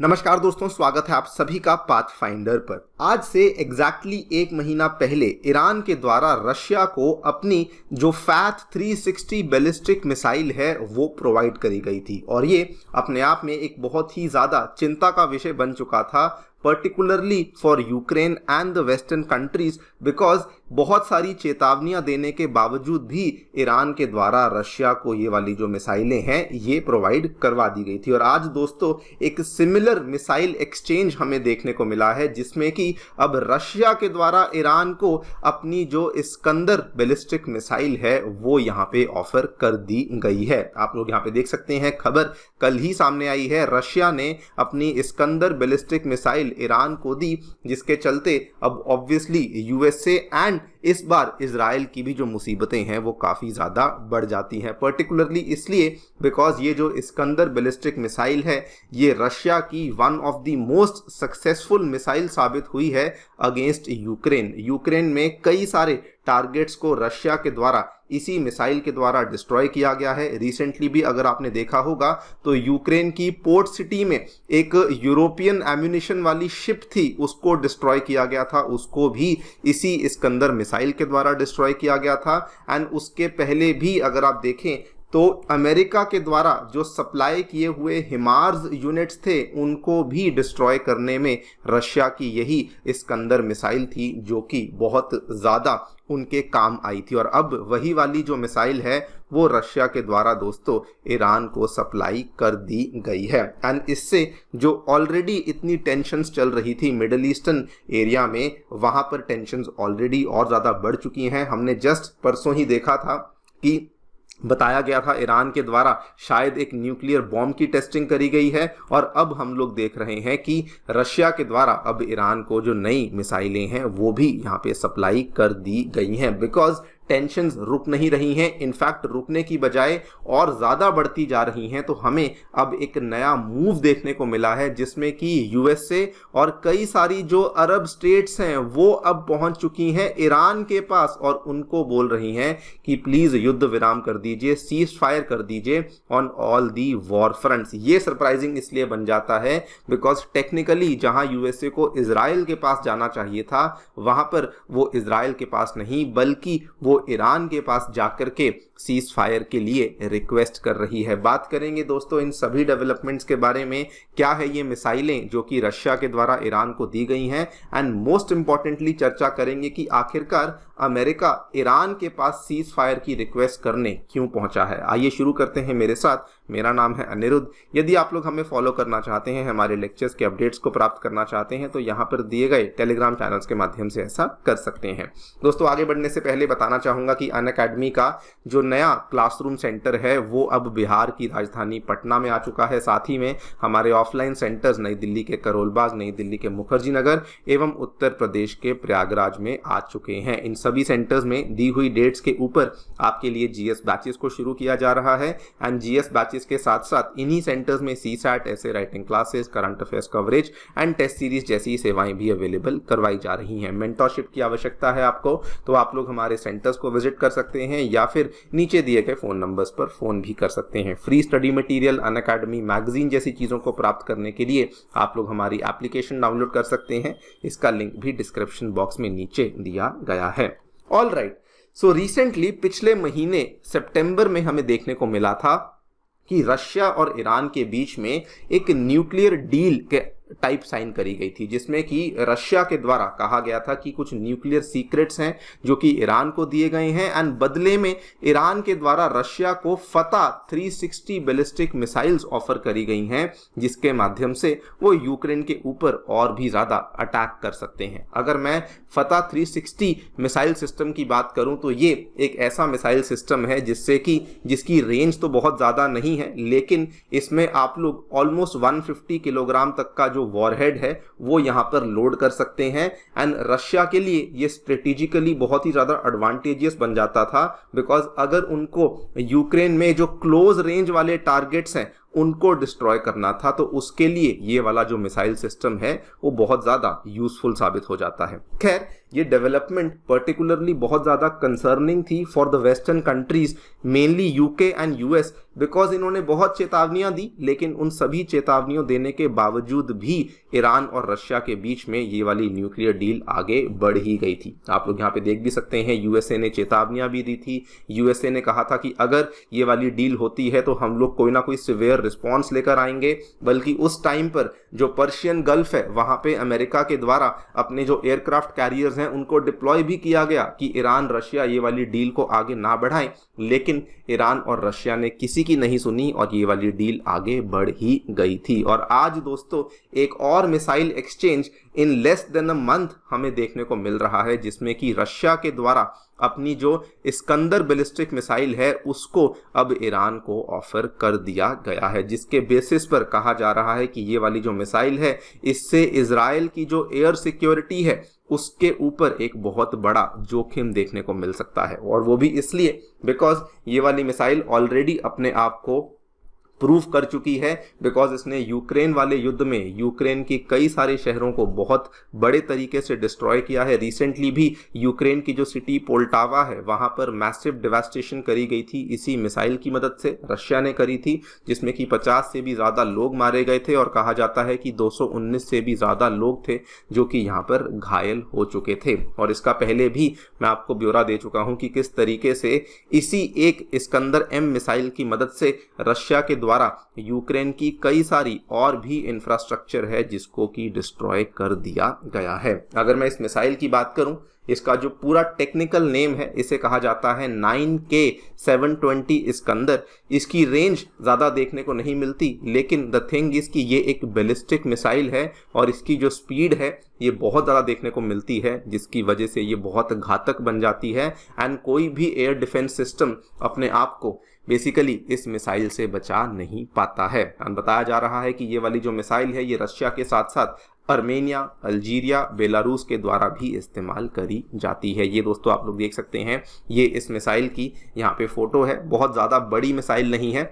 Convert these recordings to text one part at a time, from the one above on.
नमस्कार दोस्तों, स्वागत है आप सभी का पाथफाइंडर पर। आज से एग्जैक्टली एक महीना पहले ईरान के द्वारा रशिया को अपनी जो फैथ 360 बैलिस्टिक मिसाइल है वो प्रोवाइड करी गई थी और ये अपने आप में एक बहुत ही ज़्यादा चिंता का विषय बन चुका था, particularly for Ukraine and the western countries, because बहुत सारी चेतावनियां देने के बावजूद भी ईरान के द्वारा रशिया को ये वाली जो मिसाइलें हैं ये प्रोवाइड करवा दी गई थी। और आज दोस्तों एक सिमिलर मिसाइल एक्सचेंज हमें देखने को मिला है, जिसमें कि अब रशिया के द्वारा ईरान को अपनी जो इस्कंदर बैलिस्टिक मिसाइल है वो यहाँ पे ऑफर कर दी गई है। आप लोग यहाँ पे देख सकते हैं, खबर कल ही सामने आई है। रशिया ने अपनी इस्कंदर बैलिस्टिक मिसाइल ईरान को दी, जिसके चलते अब ऑब्वियसली यूएसए एंड इस बार इजराइल की भी जो मुसीबतें हैं वो काफ़ी ज़्यादा बढ़ जाती हैं, पर्टिकुलरली इसलिए बिकॉज ये जो इस्कंदर बैलिस्टिक मिसाइल है ये रशिया की one of the most successful missile साबित हुई है अगेंस्ट यूक्रेन में कई सारे टारगेट्स को रशिया के द्वारा इसी मिसाइल के द्वारा डिस्ट्रॉय किया गया है। रिसेंटली भी अगर आपने देखा होगा तो यूक्रेन की पोर्ट सिटी में एक यूरोपियन एम्यूनिशन वाली शिप थी, उसको डिस्ट्रॉय किया गया था, उसको भी इसी इस्कंदर मिसाइल के द्वारा डिस्ट्रॉय किया गया था। एंड उसके पहले भी अगर आप देखें तो अमेरिका के द्वारा जो सप्लाई किए हुए हिमार्स यूनिट्स थे उनको भी डिस्ट्रॉय करने में रशिया की यही इस्कंदर मिसाइल थी, जो कि बहुत ज़्यादा उनके काम आई थी। और अब वही वाली जो मिसाइल है वो रशिया के द्वारा दोस्तों ईरान को सप्लाई कर दी गई है। एंड इससे जो ऑलरेडी इतनी टेंशन्स चल रही थी मिडल ईस्टर्न एरिया में, वहाँ पर टेंशन्स ऑलरेडी और ज़्यादा बढ़ चुकी हैं। हमने जस्ट परसों ही देखा था कि बताया गया था ईरान के द्वारा शायद एक न्यूक्लियर बॉम्ब की टेस्टिंग करी गई है, और अब हम लोग देख रहे हैं कि रशिया के द्वारा अब ईरान को जो नई मिसाइलें हैं वो भी यहाँ पे सप्लाई कर दी गई हैं, बिकॉज टेंशन्स रुक नहीं रही हैं, इनफैक्ट रुकने की बजाय और ज़्यादा बढ़ती जा रही हैं। तो हमें अब एक नया मूव देखने को मिला है, जिसमें कि यूएसए और कई सारी जो अरब स्टेट्स हैं वो अब पहुंच चुकी हैं ईरान के पास और उनको बोल रही हैं कि प्लीज़ युद्ध विराम कर दीजिए, सीज फायर कर दीजिए on all the war fronts. ये सरप्राइजिंग इसलिए बन जाता है बिकॉज टेक्निकली जहां यूएसए को इजराइल के पास जाना चाहिए था वहां पर वो इजराइल के पास नहीं बल्कि वो ईरान के पास जाकर के सीज फायर के लिए रिक्वेस्ट कर रही है। बात करेंगे दोस्तों इन सभी डेवलपमेंट्स के बारे में, क्या है ये मिसाइलें जो कि रशिया के द्वारा ईरान को दी गई हैं, एंड मोस्ट इंपॉर्टेंटली चर्चा करेंगे कि आखिरकार अमेरिका ईरान के पास सीज फायर की रिक्वेस्ट करने क्यों पहुंचा है। आइए शुरू करते हैं मेरे साथ। मेरा नाम है अनिरुद्ध। यदि आप लोग हमें फॉलो करना चाहते हैं, हमारे लेक्चर्स के अपडेट्स को प्राप्त करना चाहते हैं, तो यहाँ पर दिए गए टेलीग्राम चैनल्स के माध्यम से ऐसा कर सकते हैं। दोस्तों आगे बढ़ने से पहले बताना चाहूँगा कि अनअकैडमी का जो नया क्लासरूम सेंटर है वो अब बिहार की राजधानी पटना में आ चुका है। साथ ही में हमारे ऑफलाइन सेंटर्स नई दिल्ली के करोल बाग, नई दिल्ली के मुखर्जी नगर एवं उत्तर प्रदेश के प्रयागराज में आ चुके हैं। इन सभी सेंटर्स में दी हुई डेट्स के ऊपर आपके लिए जीएस बैचेस को शुरू किया जा रहा है। एंड जीएस बैचेस के साथ साथ इन्हीं सेंटर्स में सीसैट, ऐसे writing classes, current affairs coverage and test series जैसी सेवाएं भी अवेलेबल करवाई जा रही हैं। मेंटरशिप की आवश्यकता है आपको तो आप लोग हमारे सेंटर्स को विजिट कर सकते हैं या फिर नीचे दिए गए फोन नंबर्स पर फोन भी कर सकते हैं। Free study material, Unacademy magazine जैसी चीज़ों को प्राप्त करने के लिए आप लोग हमारी एप्लीकेशन डाउनलोड कर सकते हैं। इसका लिंक भी डिस्क्रिप्शन बॉक्स में नीचे दिया गया है। ऑल राइट, सो रिसेंटली पिछले महीने सितंबर में हमें देखने को मिला था कि रशिया और ईरान के बीच में एक न्यूक्लियर डील के टाइप साइन करी गई थी, जिसमें कि रशिया के द्वारा कहा गया था कि कुछ न्यूक्लियर सीक्रेट्स हैं जो कि ईरान को दिए गए हैं, एंड बदले में ईरान के द्वारा रशिया को फतह 360 बैलिस्टिक मिसाइल्स ऑफर करी गई हैं, जिसके माध्यम से वो यूक्रेन के ऊपर और भी ज़्यादा अटैक कर सकते हैं। अगर मैं फतह 360 मिसाइल सिस्टम की बात करूं तो ये एक ऐसा मिसाइल सिस्टम है जिसकी रेंज तो बहुत ज़्यादा नहीं है, लेकिन इसमें आप लोग ऑलमोस्ट 150 किलोग्राम तक का जो वॉरहेड है वो यहां पर लोड कर सकते हैं। एंड रशिया के लिए ये स्ट्रेटेजिकली बहुत ही ज्यादा एडवांटेजियस बन जाता था, बिकॉज अगर उनको यूक्रेन में जो क्लोज रेंज वाले टारगेट्स हैं उनको डिस्ट्रॉय करना था, तो उसके लिए ये वाला जो मिसाइल सिस्टम है वो बहुत ज़्यादा यूजफुल साबित हो जाता है। खैर, ये डेवलपमेंट पर्टिकुलरली बहुत ज़्यादा कंसर्निंग थी for the western countries, mainly UK and US, because इन्होंने बहुत चेतावनियां दी, लेकिन उन सभी चेतावनियों देने के बावजूद भी ईरान और रशिया के बीच में ये वाली न्यूक्लियर डील आगे बढ़ ही गई थी। आप लोग यहाँ पे देख भी सकते हैं, यूएसए ने चेतावनियां भी दी थी। यूएसए ने कहा था कि अगर ये वाली डील होती है तो हम लोग कोई ना कोई सिवियर रिस्पॉन्स लेकर आएंगे, बल्कि उस टाइम पर जो पर्शियन गल्फ है वहां पे अमेरिका के द्वारा अपने जो एयरक्राफ्ट कैरियर्स हैं उनको डिप्लॉय भी किया गया कि ईरान रशिया ये वाली डील को आगे ना बढ़ाएं, लेकिन ईरान और रशिया ने किसी की नहीं सुनी और ये वाली डील आगे बढ़ ही गई थी। और आज दोस्तों एक और missile exchange in less than a month हमें देखने को मिल रहा है, जिसमें कि रशिया के द्वारा अपनी जो इस्कंदर बैलिस्टिक मिसाइल है उसको अब ईरान को ऑफर कर दिया गया है, जिसके बेसिस पर कहा जा रहा है कि ये वाली जो मिसाइल है इससे इजराइल की जो एयर सिक्योरिटी है उसके ऊपर एक बहुत बड़ा जोखिम देखने को मिल सकता है। और वो भी इसलिए बिकॉज ये वाली मिसाइल ऑलरेडी अपने आप को प्रूव कर चुकी है, बिकॉज इसने यूक्रेन वाले युद्ध में यूक्रेन की कई सारे शहरों को बहुत बड़े तरीके से डिस्ट्रॉय किया है। रिसेंटली भी यूक्रेन की जो सिटी पोल्टावा है वहां पर मैसिव डिवास्टेशन करी गई थी, इसी मिसाइल की मदद से रशिया ने करी थी, जिसमें कि 50 से भी ज़्यादा लोग मारे गए थे और कहा जाता है कि 219 से भी ज़्यादा लोग थे जो कि यहाँ पर घायल हो चुके थे। और इसका पहले भी मैं आपको ब्यौरा दे चुका हूँ कि किस तरीके से इसी एक इस्कंदर M मिसाइल की मदद से रशिया के द्वारा यूक्रेन की कई सारी और भी इंफ्रास्ट्रक्चर है जिसको कि डिस्ट्रॉय कर दिया गया है। अगर मैं इस मिसाइल की बात करूं, इसका जो पूरा टेक्निकल नेम है इसे कहा जाता है 9K720 इस्कंदर। इसकी रेंज ज़्यादा देखने को नहीं मिलती, लेकिन द थिंग इज कि ये एक बैलिस्टिक मिसाइल है और इसकी जो स्पीड है ये बहुत ज़्यादा देखने को मिलती है, जिसकी वजह से ये बहुत घातक बन जाती है एंड कोई भी एयर डिफेंस सिस्टम अपने आप को बेसिकली इस मिसाइल से बचा नहीं पाता है। बताया जा रहा है कि ये वाली जो मिसाइल है ये रशिया के साथ साथ अर्मेनिया, अल्जीरिया, बेलारूस के द्वारा भी इस्तेमाल करी जाती है। ये दोस्तों आप लोग देख सकते हैं, ये इस मिसाइल की यहाँ पे फोटो है। बहुत ज़्यादा बड़ी मिसाइल नहीं है,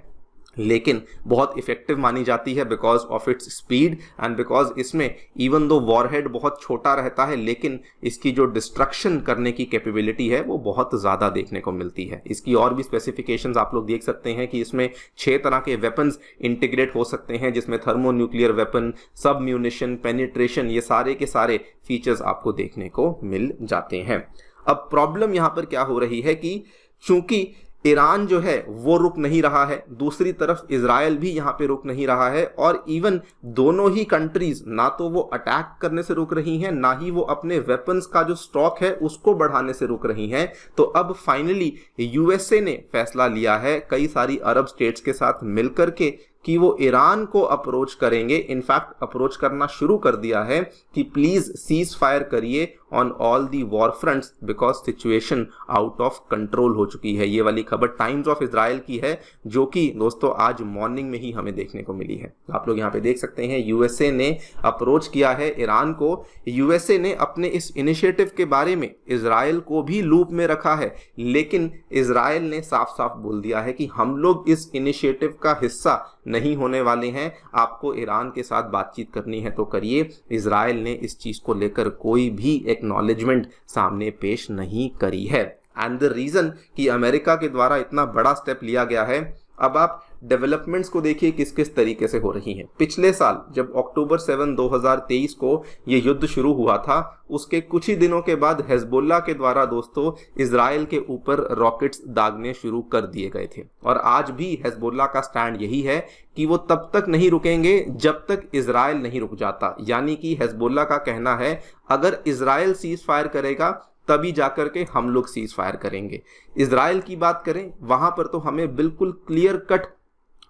लेकिन बहुत इफेक्टिव मानी जाती है because of its speed and because इसमें इवन दो वॉरहेड बहुत छोटा रहता है, लेकिन इसकी जो डिस्ट्रक्शन करने की कैपेबिलिटी है वो बहुत ज़्यादा देखने को मिलती है। इसकी और भी स्पेसिफिकेशंस आप लोग देख सकते हैं कि इसमें 6 तरह के वेपन्स इंटीग्रेट हो सकते हैं, जिसमें थर्मो न्यूक्लियर वेपन, सब म्यूनिशन, पेनिट्रेशन, ये सारे के सारे फीचर्स आपको देखने को मिल जाते हैं। अब प्रॉब्लम यहाँ पर क्या हो रही है कि चूंकि ईरान जो है वो रुक नहीं रहा है, दूसरी तरफ इजराइल भी यहाँ पे रुक नहीं रहा है, और इवन दोनों ही कंट्रीज ना तो वो अटैक करने से रुक रही हैं, ना ही वो अपने वेपन्स का जो स्टॉक है उसको बढ़ाने से रुक रही हैं। तो अब फाइनली यूएसए ने फैसला लिया है कई सारी अरब स्टेट्स के साथ मिलकर के कि वो ईरान को अप्रोच करेंगे, इनफैक्ट अप्रोच करना शुरू कर दिया है कि प्लीज सीज फायर करिए on all the war fronts because situation out of control हो चुकी है। ये वाली खबर टाइम्स ऑफ इजराइल की है, जो कि दोस्तों आज मॉर्निंग में ही हमें देखने को मिली है। आप लोग यहाँ पे देख सकते हैं, यूएसए ने अप्रोच किया है ईरान को। यूएसए ने अपने इस इनिशिएटिव के बारे में इजराइल को भी लूप में रखा है, लेकिन इजराइल ने साफ साफ बोल दिया है कि हम लोग इस इनिशिएटिव का हिस्सा नहीं होने वाले हैं। आपको ईरान के साथ बातचीत करनी है तो करिए। इजराइल ने इस चीज को लेकर कोई भी एक्नॉलेजमेंट सामने पेश नहीं करी है। एंड द रीजन कि अमेरिका के द्वारा इतना बड़ा स्टेप लिया गया है, अब आप डेवलपमेंट्स को देखिए किस किस तरीके से हो रही हैं। पिछले साल जब अक्टूबर 7, 2023 को ये युद्ध शुरू हुआ था, उसके कुछ ही दिनों के बाद हिजबुल्लाह के द्वारा दोस्तों इजराइल के ऊपर रॉकेट्स दागने शुरू कर दिए गए थे। और आज भी हिजबुल्लाह का स्टैंड यही है कि वो तब तक नहीं रुकेंगे जब तक इजराइल नहीं रुक जाता। यानी कि हिजबुल्लाह का कहना है अगर इजराइल सीज फायर करेगा तभी जाकर के हम लोग सीज फायर करेंगे। इजराइल की बात करें, वहां पर तो हमें बिल्कुल क्लियर कट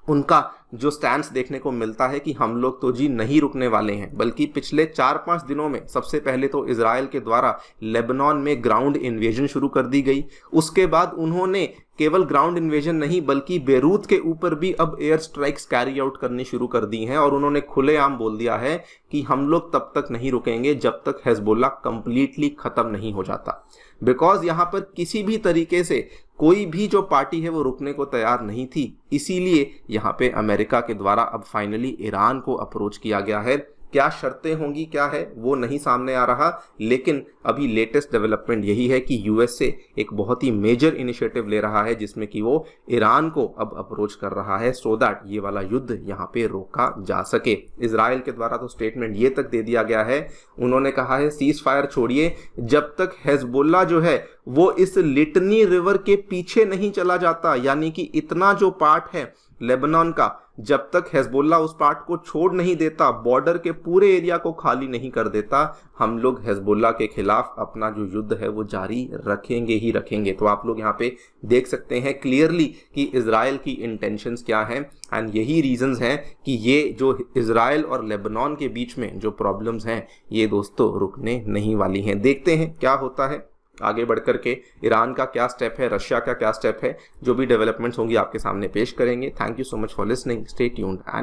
उनका जो स्टैंड देखने को मिलता है कि हम लोग तो जी नहीं रुकने वाले हैं। बल्कि पिछले 4-5 दिनों में सबसे पहले तो इजराइल के द्वारा लेबनान में ग्राउंड इन्वेजन शुरू कर दी गई। उसके बाद उन्होंने केवल ग्राउंड इन्वेजन नहीं बल्कि बेरूत के ऊपर भी अब एयर स्ट्राइक्स कैरी आउट करनी शुरू कर दी हैं, और उन्होंने खुलेआम बोल दिया है कि हम लोग तब तक नहीं रुकेंगे जब तक हिजबुल्लाह कंप्लीटली खत्म नहीं हो जाता। बिकॉज यहाँ पर किसी भी तरीके से कोई भी जो पार्टी है वो रुकने को तैयार नहीं थी, इसीलिए यहाँ पे अमेरिका अमेरिका के द्वारा अब फाइनली ईरान को अप्रोच किया गया है। क्या शर्तें होंगी, क्या है वो नहीं सामने आ रहा, लेकिन अभी लेटेस्ट डेवलपमेंट यही है कि यूएसए एक बहुत ही मेजर इनिशिएटिव ले रहा है जिसमें कि वो ईरान को अब अप्रोच कर रहा है सो दैट ये वाला युद्ध यहाँ पे रोका जा सके। इजराइल के द्वारा तो स्टेटमेंट ये तक दे दिया गया है, उन्होंने कहा है सीज फायर छोड़िए जब तक हेजबुल्ला जो है वो इस लिटनी रिवर के पीछे नहीं चला जाता, यानी कि इतना जो पार्ट है लेबनान का, जब तक हिजबुल्लाह उस पार्ट को छोड़ नहीं देता, बॉर्डर के पूरे एरिया को खाली नहीं कर देता, हम लोग हिजबुल्लाह के खिलाफ अपना जो युद्ध है वो जारी रखेंगे ही रखेंगे। तो आप लोग यहाँ पे देख सकते हैं क्लियरली कि इजराइल की इंटेंशंस क्या हैं, एंड यही रीजंस हैं कि ये जो इजराइल और लेबनान के बीच में जो प्रॉब्लम्स हैं ये दोस्तों रुकने नहीं वाली हैं। देखते हैं क्या होता है आगे बढ़ कर के, ईरान का क्या स्टेप है, रशिया का क्या स्टेप है, जो भी डेवलपमेंट्स होंगी आपके सामने पेश करेंगे। Thank you so much for listening, stay tuned and